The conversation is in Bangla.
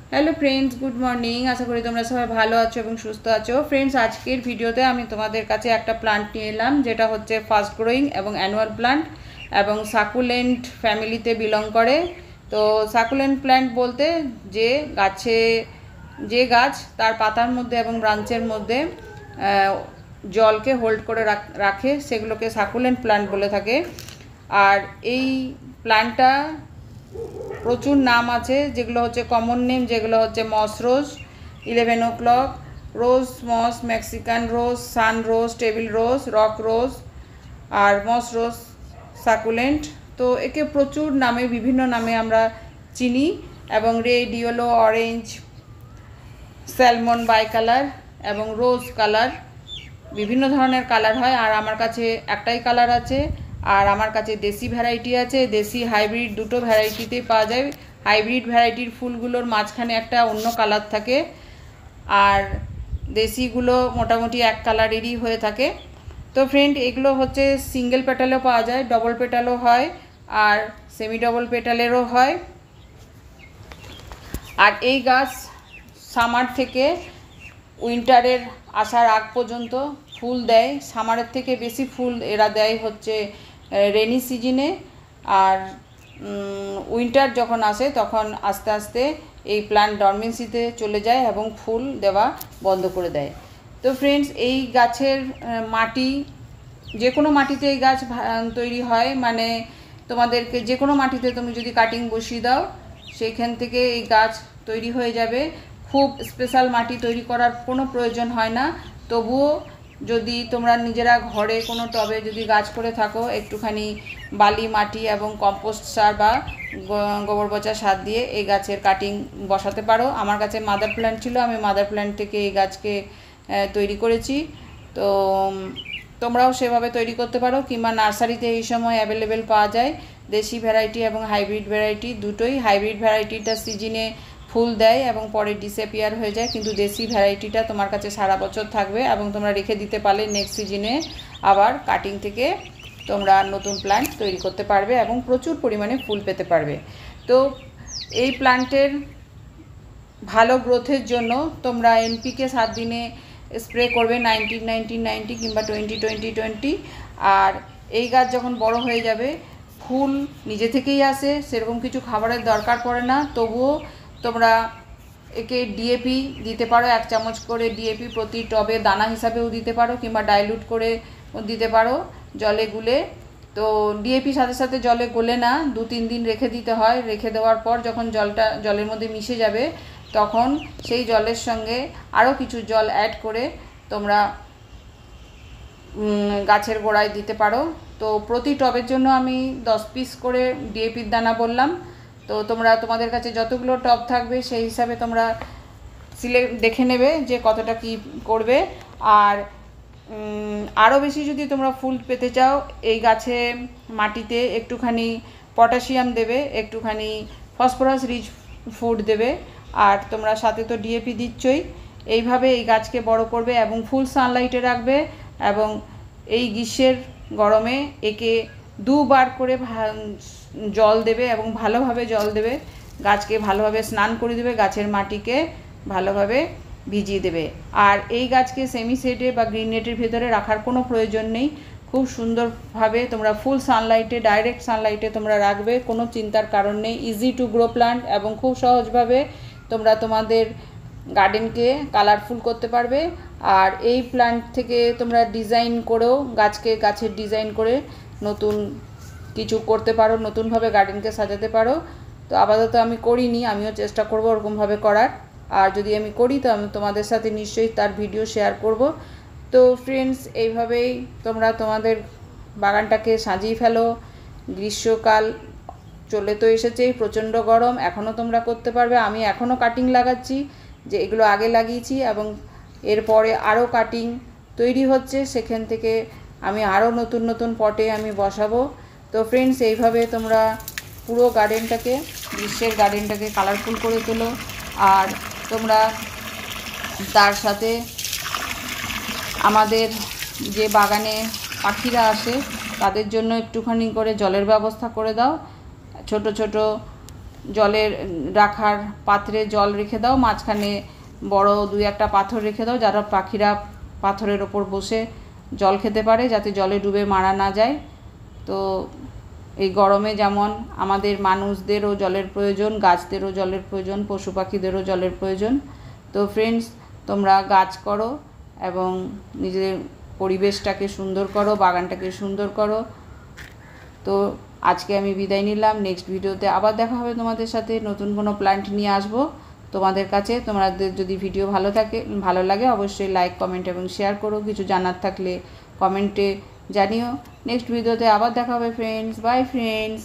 Hello friends, good morning. आशा करी तुम्हारा सबाई भालो आछो एबं सुस्थ आछो। फ्रेंड्स, आजकेर भिडियोते आमी तोमादेर काछे एकटा प्लांट निये एलाम जेटा होच्छे फास्ट ग्रोइंग एबं एनुअल प्लांट एबं साकुलेंट फैमिलीते बिलंग करे। तो साकुलेंट प्लांट बोलते जे गाছে जे गाछ तार पातार मध्य एबं ब्रांचेर मध्य जलके होल्ड करे राखे सेगुलोके साकुलेंट प्लांट बोले थाके। आर एई प्लांटटा प्रचुर नाम आछे जेगुलो होच्छे कमन नेम, जेगुलो होच्छे मस रोज, 11 o'clock, रोज मस, मैक्सिकान रोज, सान रोज, टेबिल रोज, रक रोज और मस रोज साकुलेंट। तो एके प्रचुर नामे विभिन्न नामे आमरा चिनी एबं red, yellow, orange, salmon by colour एबं रोज कालार विभिन्न धरनेर कालार हय। और आमार काछे एकटाई कालार आछे और आमार काछे देशी भ্যারাইটি आछे, देशी हाइब्रिड दुटो भ্যারাইটিতেই पाওয়া যায়। हाइब्रिड भ্যারাইটির ফুলগুলোর মাঝখানে একটা অন্য কালার থাকে আর দেশিগুলো মোটামুটি এক কালারেরই হয়ে থাকে। তো ফ্রেন্ড, এগুলো হচ্ছে সিঙ্গেল পেটালও পাওয়া যায়, ডবল পেটালও হয় আর সেমি ডবল পেটালেরও হয়। আর এই গাছ সামার থেকে উইন্টারের আসার আগ পর্যন্ত ফুল দেয়। সামারের থেকে বেশি ফুল এরা দেয় হচ্ছে রেনি সিজনে। আর উইন্টার যখন আসে তখন আস্তে আস্তে এই প্লান্ট ডরমেন্সিতে চলে যায় এবং ফুল দেওয়া বন্ধ করে দেয়। তো ফ্রেন্ডস, এই গাছের মাটি যে কোনো মাটিতে এই গাছ তৈরি হয়, মানে তোমাদেরকে যে কোনো মাটিতে তুমি যদি কাটিং বসিয়ে দাও সেইখান থেকে এই গাছ তৈরি হয়ে যাবে। খুব স্পেশাল মাটি তৈরি করার কোনো প্রয়োজন হয় না। তবুও যদি তোমরা নিজেরা ঘরে কোনো টবে যদি গাছ করে থাকো, একটুখানি বালি মাটি এবং কম্পোস্ট সার বা গোবর পচা সার দিয়ে এই গাছের কাটিং বসাতে পারো। আমার কাছে মাদার প্ল্যান্ট ছিল, আমি মাদার প্ল্যান্ট থেকে এই গাছকে তৈরি করেছি। তো তোমরাও সেভাবে তৈরি করতে পারো, কিংবা নার্সারিতে এই সময় অ্যাভেলেবেল পাওয়া যায় দেশি ভ্যারাইটি এবং হাইব্রিড ভ্যারাইটি দুটোই। হাইব্রিড ভ্যারাইটিটা সিজনে ফুল দেয় এবং পরে ডিসঅ্যাপিয়ার হয়ে যায়, কিন্তু দেশি ভ্যারাইটিটা তোমার কাছে সারা বছর থাকবে এবং তোমরা রেখে দিতে পারলে নেক্সট সিজনে আবার কাটিং থেকে তোমরা নতুন প্ল্যান্ট তৈরি করতে পারবে এবং প্রচুর পরিমাণে ফুল পেতে পারবে। তো এই প্ল্যান্টের ভালো গ্রোথের জন্য তোমরা এনপিকে 7 দিনে স্প্রে করবে 19-19-90 কিংবা 20-20-20। আর এই গাছ যখন বড় হয়ে যাবে ফুল নিজে থেকেই আসে, সেরকম কিছু খাবারের দরকার পড়ে না। তবুও তোমরা একে ডিএপি দিতে পারো, 1 চামচ করে ডিএপি প্রতি টবে দানা হিসাবেও দিতে পারো, কিংবা ডাইলুট করে দিতে পারো জলে গুলে। তো ডিএপি সাথে সাথে জলে গলে না, 2-3 দিন রেখে দিতে হয়। রেখে দেওয়ার পর যখন জলের মধ্যে মিশে যাবে তখন সেই জলের সঙ্গে আরও কিছু জল অ্যাড করে তোমরা গাছের গোড়ায় দিতে পারো। তো প্রতি টবের জন্য আমি 10 পিস করে ডিএপির দানা বললাম। তো তোমরা তোমাদের কাছে যতগুলো টব থাকবে সেই হিসাবে তোমরা দেখে নেবে যে কতটা কি করবে। আর আরও বেশি যদি তোমরা ফুল পেতে চাও, এই গাছে মাটিতে একটুখানি পটাশিয়াম দেবে, একটুখানি ফসফরাস রিচ ফুড দেবে, আর তোমরা সাথে তো ডিএপি দিচ্ছই। এইভাবে এই গাছকে বড় করবে এবং ফুল সানলাইটে রাখবে। এবং এই গ্রীষ্মের গরমে একে 2 বার করে জল দেবে এবং ভালোভাবে জল দেবে, গাছকে ভালোভাবে স্নান করে দেবে, গাছের মাটিকে ভালোভাবে ভিজিয়ে দেবে। আর এই গাছকে সেমি শেডে বা গ্রিন নেটের ভেতরে রাখার কোনো প্রয়োজন নেই। খুব সুন্দরভাবে তোমরা ফুল সানলাইটে, ডাইরেক্ট সানলাইটে তোমরা রাখবে, কোনো চিন্তার কারণ নেই। ইজি টু গ্রো প্লান্ট এবং খুব সহজভাবে তোমরা তোমাদের গার্ডেনকে কালারফুল করতে পারবে। আর এই প্লান্ট থেকে তোমরা ডিজাইন করেও গাছের ডিজাইন করে নতুন কিছু করতে পারো, নতুনভাবে গার্ডেনকে সাজাতে পারো। তো আপাতত আমি করিনি, আমিও চেষ্টা করব ওরকমভাবে করার। আর যদি আমি করি তো আমি তোমাদের সাথে নিশ্চয়ই তার ভিডিও শেয়ার করব। তো ফ্রেন্ডস, এইভাবেই তোমরা তোমাদের বাগানটাকে সাজিয়ে ফেলো। গ্রীষ্মকাল চলে তো এসেছেই, প্রচণ্ড গরম, এখনও তোমরা করতে পারবে। আমি এখনও কাটিং লাগাচ্ছি, যে এগুলো আগে লাগিয়েছি এবং এরপরে আরও কাটিং তৈরি হচ্ছে, সেখান থেকে আমি আরও নতুন নতুন পটে আমি বসাবো। তো ফ্রেন্ডস, এইভাবে তোমরা পুরো গার্ডেনটাকে, গ্রীষ্মের গার্ডেনটাকে কালারফুল করে তোলো। আর তোমরা তার সাথে আমাদের যে বাগানে পাখিরা আসে তাদের জন্য একটুখানি করে জলের ব্যবস্থা করে দাও। ছোট ছোট জলের রাখার পাত্রে জল রেখে দাও, মাঝখানে বড় 2-1টা পাথর রেখে দাও, যারা পাখিরা পাথরের ওপর বসে জল খেতে পারে, যাতে জলে ডুবে মারা না যায়। তো এই গরমে যেমন আমাদের মানুষদেরও জলের প্রয়োজন, গাছদেরও জলের প্রয়োজন, পশু পাখিদেরও জলের প্রয়োজন। তো ফ্রেন্ডস, তোমরা গাছ করো এবং নিজের পরিবেশটাকে সুন্দর করো, বাগানটাকে সুন্দর করো। তো আজকে আমি বিদায় নিলাম। নেক্সট ভিডিওতে আবার দেখা হবে তোমাদের সাথে, নতুন কোনো প্ল্যান্ট নিয়ে আসবো তোমাদের কাছে। তোমাদের যদি ভিডিও ভালো লাগে অবশ্যই লাইক, কমেন্ট এবং শেয়ার করো। কিছু জানার থাকলে কমেন্টে জানিও। নেক্সট ভিডিওতে আবার দেখা হবে ফ্রেন্ডস। By friends.